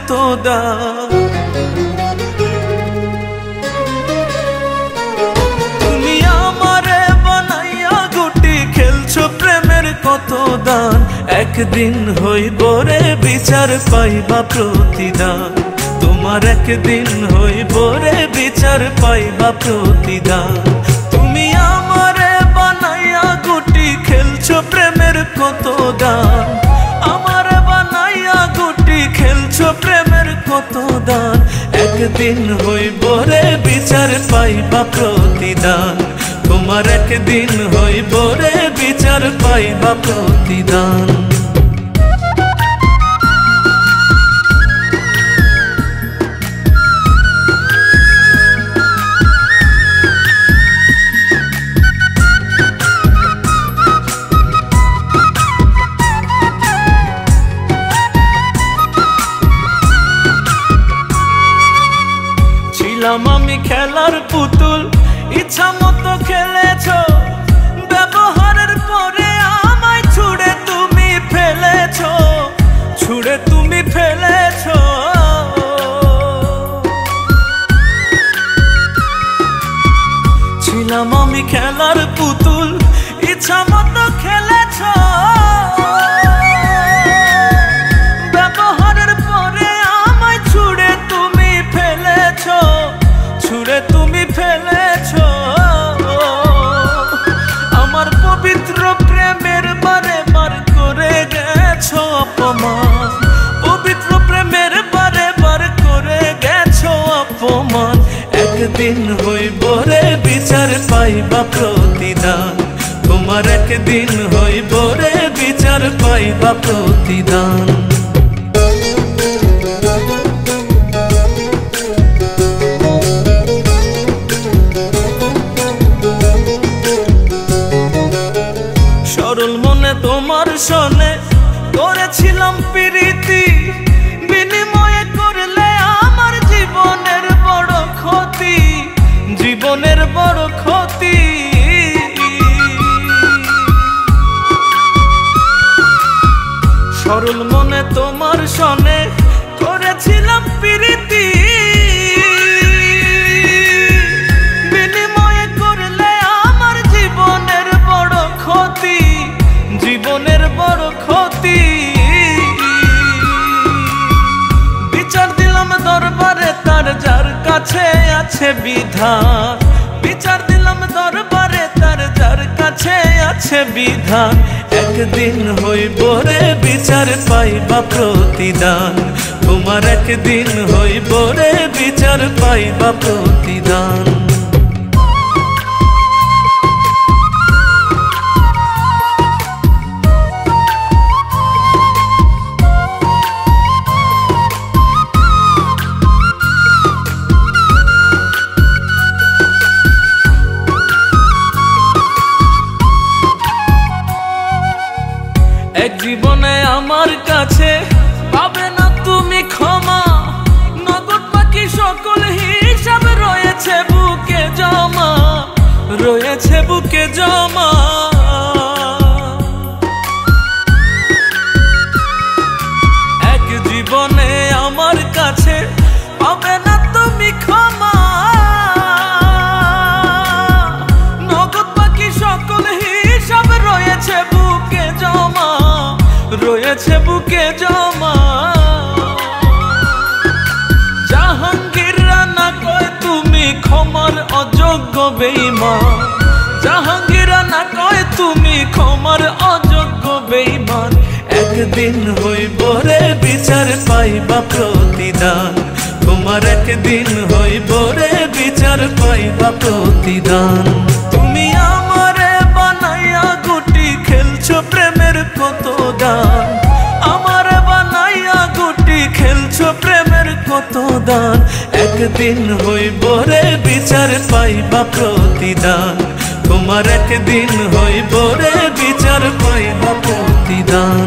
কত দান। তুমি আমারে বানাইয়া গুটি খেলছো প্রেমের কত দান। একদিন হইব রে বিচার পাইবা প্রতিদান। তোমার একদিন হইব রে বিচার পাইবা প্রতিদান। তুমি আমারে বানাইয়া গুটি খেলছো প্রেমের কত দান। আমারে বানাইয়া গুটি খেলছো প্রেমের কত দান। একদিন হইব রে বিচার পাইবা প্রতিদান। তোমার একদিন হইব রে বিচার পাইবা প্রতিদান। আমি খেলার পুতুল ইচ্ছা মতো খেলেছো। ব্যবহারের পরে আমায় ছুড়ে তুমি ফেলেছো। ছুড়ে তুমি ফেলেছো। ছিলাম আমি খেলার পুতুল ইচ্ছা মতো খেলেছো। ব্যবহারের পরে আমায় ছুড়ে তুমি ফেলেছো। ছুড়ে তুমি ফেলেছো। আমার পবিত্র প্রেমের বারে বার করে গেছো অপমান। পবিত্র প্রেমের বারে বার করে গেছো অপমান। একদিন হইব রে বিচার পাইবা প্রতিদান। তোমার একদিন হইব রে বিচার পাইবা প্রতিদান। সরল মনে তোমার সনে করেছিলাম প্রীতি। বিনিময়ে করলে আমার জীবনের বড় ক্ষতি। জীবনের বড় ক্ষতি। সরল মনে তোমার সনে করেছিলাম প্রীতি। বিনিময়ে করলে আমার জীবনের বড় ক্ষতি। জীবনের বড় ক্ষতি। বিচার দিলাম দরবারে তার যার কাছে আছে বিধান। বিচার দিলাম দরবারে তার যার কাছে আছে বিধান। একদিন হইব রে বিচার পাইবা প্রতিদান। তোমার একদিন হইব রে বিচার পাইবা প্রতিদান। এক জীবনে আমার কাছে পাবে না তুমি ক্ষমা। নগদ বাকি সকল হিসাব রয়েছে বুকে জমা। রয়েছে বুকে জমা। এক জীবনে আমার কাছে পাবে না তুমি ক্ষমা। নগদ বাকি সকল হিসাব রয়েছে বুকে জমা। রয়েছে বুকে জমা। জাহাঙ্গীর রানা কয় তুমি ক্ষমার অযোগ্য বেঈমান। জাহাঙ্গীর রানা কয় তুমি ক্ষমার অযোগ্য বেঈমান। একদিন হইব রে বিচার পাইবা প্রতিদান। তোমার একদিন হইব রে বিচার পাইবা প্রতিদান। তুমি আমারে বানাইয়া গুটি খেলছো প্রেমের কত দান। আমারে বানাইয়া গুটি খেলছো প্রেমের কত দান। একদিন হইব রে বিচার পাইবা প্রতিদান। তোমার একদিন হইব রে বিচার পাইবা প্রতিদান।